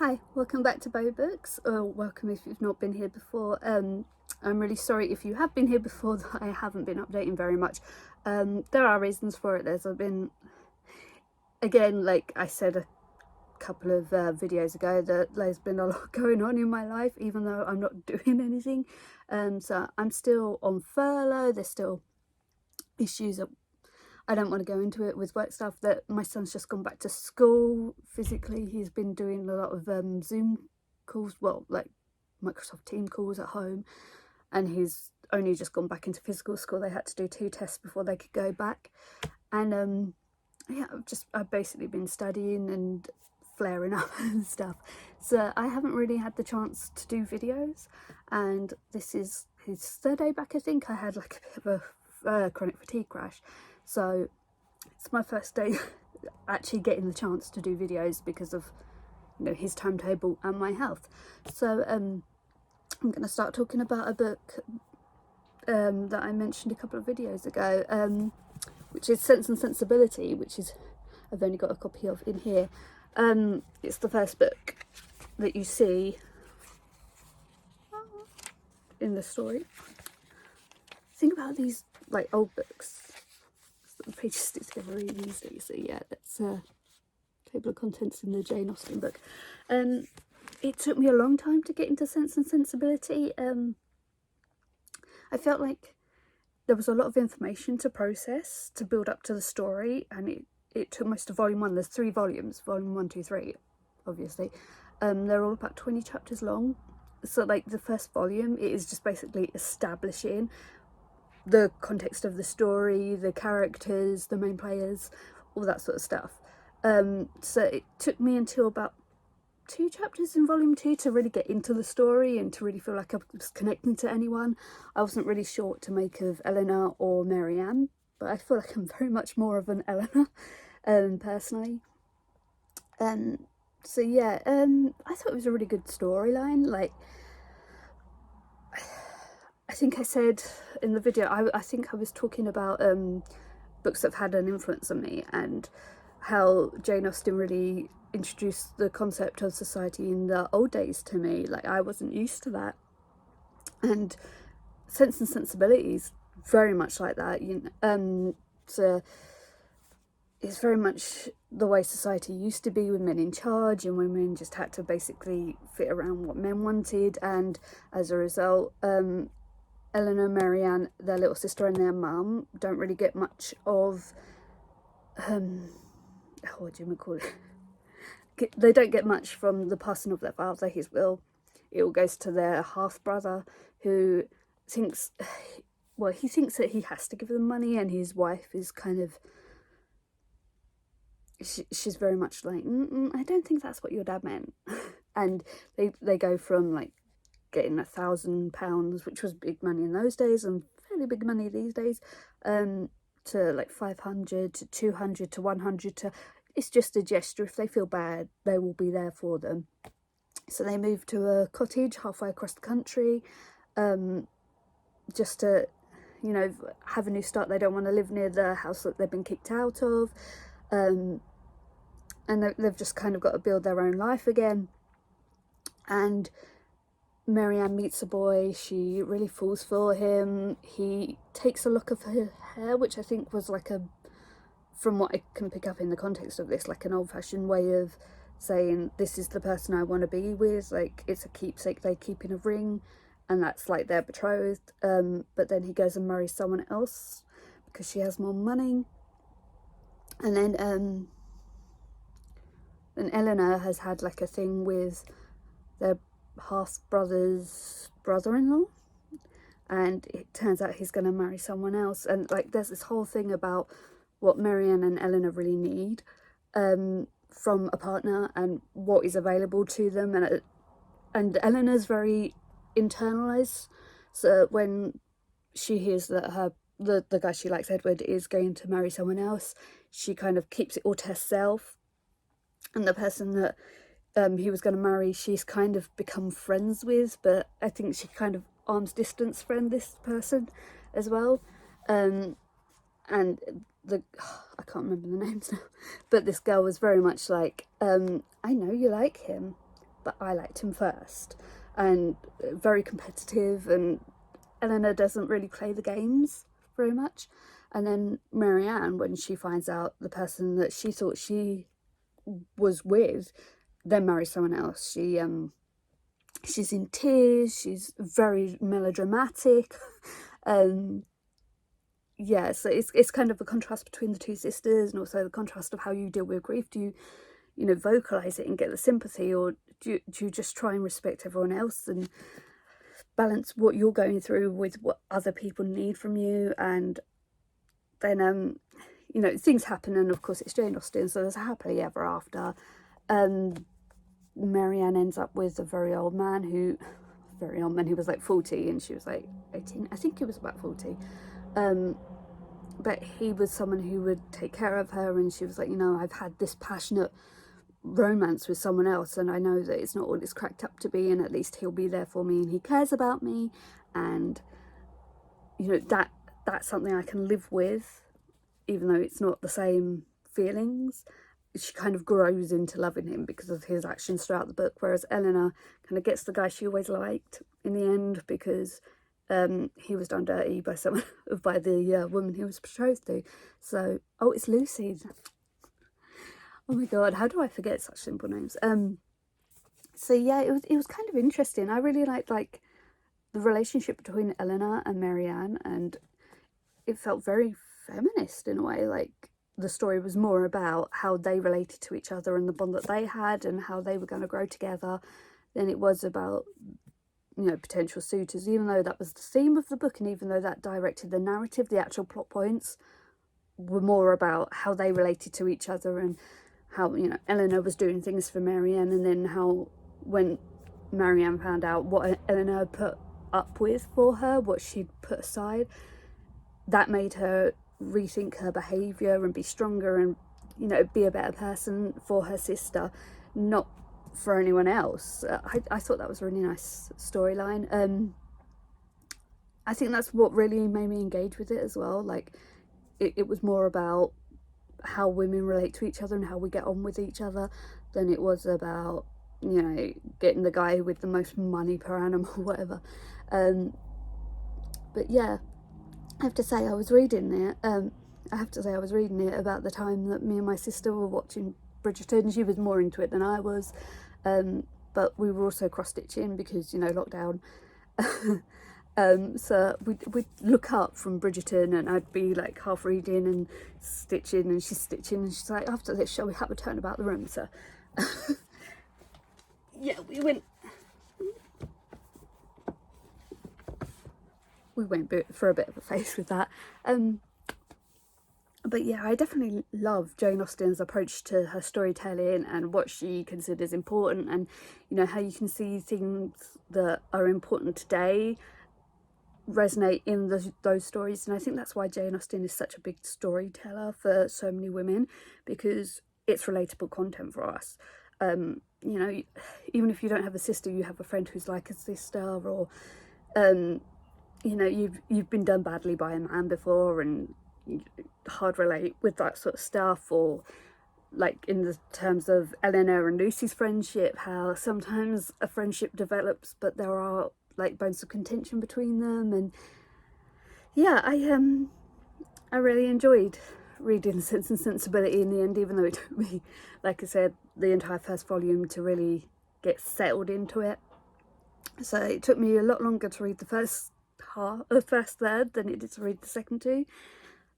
Hi, welcome back to Bow Books, or welcome if you've not been here before. I'm really sorry if you have been here before that I haven't been updating very much. There are reasons for it. I've been, again, like I said a couple of videos ago, that there's been a lot going on in my life, even though I'm not doing anything. So I'm still on furlough. There's still issues that I don't want to go into it with work stuff. That my son's just gone back to school physically. He's been doing a lot of Zoom calls, well, like Microsoft Team calls at home, and he's only just gone back into physical school. They had to do 2 tests before they could go back, and yeah, I've basically been studying and flaring up and stuff, so I haven't really had the chance to do videos, and this is his 3rd day back. I think I had like a bit of a chronic fatigue crash, so it's my first day actually getting the chance to do videos because of, you know, his timetable and my health. So I'm going to start talking about a book that I mentioned a couple of videos ago, which is Sense and Sensibility, which is, I've only got a copy of in here. It's the first book that you see in the story. Think about these like old books, the pages stick together really easily. So yeah, that's table of contents in the Jane Austen book. It took me a long time to get into Sense and Sensibility. I felt like there was a lot of information to process to build up to the story, and it took most of volume 1. There's 3 volumes, volume 1, 2, 3, obviously. They're all about 20 chapters long. So like the first volume, it is just basically establishing the context of the story, the characters, the main players, all that sort of stuff. So it took me until about 2 chapters in volume 2 to really get into the story and to really feel like I was connecting to anyone. I wasn't really sure what to make of Eleanor or Marianne, but I feel like I'm very much more of an Eleanor personally. So yeah, I thought it was a really good storyline. Like, I think I said in the video, I think I was talking about books that have had an influence on me, and how Jane Austen really introduced the concept of society in the old days to me. Like, I wasn't used to that, and Sense and Sensibility is very much like that. It's very much the way society used to be, with men in charge, and women just had to basically fit around what men wanted. And as a result, Eleanor, Marianne, their little sister, and their mum don't really get much of what do you call it? They don't get much from the passing of their father, his will. It all goes to their half brother, who thinks, well, he thinks that he has to give them money, and his wife is kind of, she's very much like, I don't think that's what your dad meant. And they go from like getting £1,000, which was big money in those days and fairly big money these days, to like 500 to 200 to 100 to, it's just a gesture. If they feel bad, they will be there for them. So they move to a cottage halfway across the country, just to, you know, have a new start. They don't want to live near the house that they've been kicked out of, and they've just kind of got to build their own life again. And Marianne meets a boy, she really falls for him. He takes a look of her hair, which I think was like a, from what I can pick up in the context of this, like an old-fashioned way of saying, this is the person I want to be with. Like, it's a keepsake they keep in a ring, and that's like their betrothed. But then he goes and marries someone else because she has more money. And then Eleanor has had like a thing with their half brother's brother-in-law, and it turns out he's going to marry someone else. And like, there's this whole thing about what Marianne and Eleanor really need from a partner, and what is available to them. And Eleanor's very internalized, so when she hears that the guy she likes, Edward, is going to marry someone else, she kind of keeps it all to herself. And the person that he was going to marry, she's kind of become friends with, but I think she kind of arm's distance friend this person as well. And I can't remember the names now, but this girl was very much like, I know you like him, but I liked him first, and very competitive, and Eleanor doesn't really play the games very much. And then Marianne, when she finds out the person that she thought she was with then marries someone else, she's in tears, she's very melodramatic. Yeah, so it's kind of a contrast between the two sisters, and also the contrast of how you deal with grief. Do you vocalize it and get the sympathy, or do you just try and respect everyone else and balance what you're going through with what other people need from you? And then things happen, and of course it's Jane Austen, so there's a happily ever after. Marianne ends up with a very old man who was like 40 and she was like 18. I think he was about 40. But he was someone who would take care of her, and she was like, I've had this passionate romance with someone else, and I know that it's not all it's cracked up to be, and at least he'll be there for me, and he cares about me, and that's something I can live with, even though it's not the same feelings. She kind of grows into loving him because of his actions throughout the book, whereas Eleanor kind of gets the guy she always liked in the end, because he was done dirty by the woman he was betrothed to. So, it's Lucy. Oh my god, how do I forget such simple names? So yeah, it was kind of interesting. I really liked the relationship between Eleanor and Marianne, and it felt very feminist in a way. Like, the story was more about how they related to each other and the bond that they had and how they were going to grow together than it was about potential suitors. Even though that was the theme of the book, and even though that directed the narrative, the actual plot points were more about how they related to each other, and how Eleanor was doing things for Marianne, and then how when Marianne found out what Eleanor put up with for her, what she'd put aside, that made her rethink her behaviour and be stronger and be a better person for her sister, not for anyone else. I thought that was a really nice storyline. I think that's what really made me engage with it as well. Like, it was more about how women relate to each other and how we get on with each other than it was about getting the guy with the most money per annum or whatever. But yeah, I have to say I was reading it about the time that me and my sister were watching Bridgerton. She was more into it than I was, but we were also cross-stitching because lockdown. So we'd look up from Bridgerton, and I'd be like half reading and stitching, and she's stitching, and she's like, after this, shall we have a turn about the room? So yeah, we went for a bit of a phase with that. But yeah, I definitely love Jane Austen's approach to her storytelling and what she considers important, and how you can see things that are important today resonate in those stories. And I think that's why Jane Austen is such a big storyteller for so many women, because it's relatable content for us. Even if you don't have a sister, you have a friend who's like a sister, or you've been done badly by a man before, and hard relate with that sort of stuff. Or like in the terms of Eleanor and Lucy's friendship, how sometimes a friendship develops but there are like bones of contention between them. And yeah, I really enjoyed reading Sense and Sensibility in the end, even though it took me, like I said, the entire first volume to really get settled into it. So it took me a lot longer to read the first third than it did to read the second two,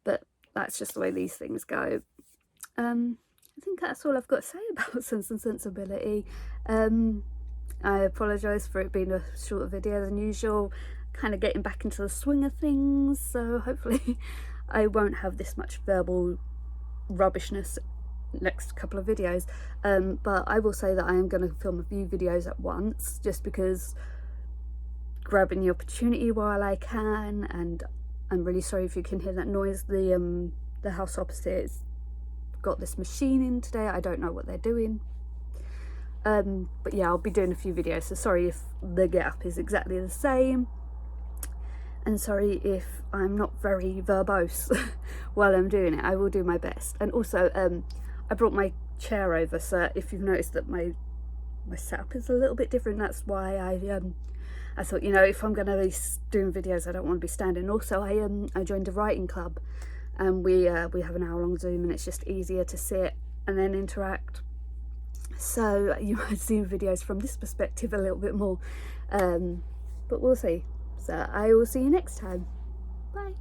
but that's just the way these things go. I think that's all I've got to say about Sense and Sensibility. I apologise for it being a shorter video than usual, kind of getting back into the swing of things, so hopefully I won't have this much verbal rubbishness next couple of videos. But I will say that I am going to film a few videos at once, just because grabbing the opportunity while I can. And I'm really sorry if you can hear that noise. The house opposite's got this machine in today. I don't know what they're doing. But yeah, I'll be doing a few videos, so sorry if the get-up is exactly the same, and sorry if I'm not very verbose while I'm doing it. I will do my best. And also I brought my chair over, so if you've noticed that my my setup is a little bit different. That's why I thought, you know, if I'm going to be doing videos, I don't want to be standing. Also, I joined a writing club, and we have an hour-long Zoom, and it's just easier to sit and then interact. So you might see videos from this perspective a little bit more, but we'll see. So I will see you next time. Bye.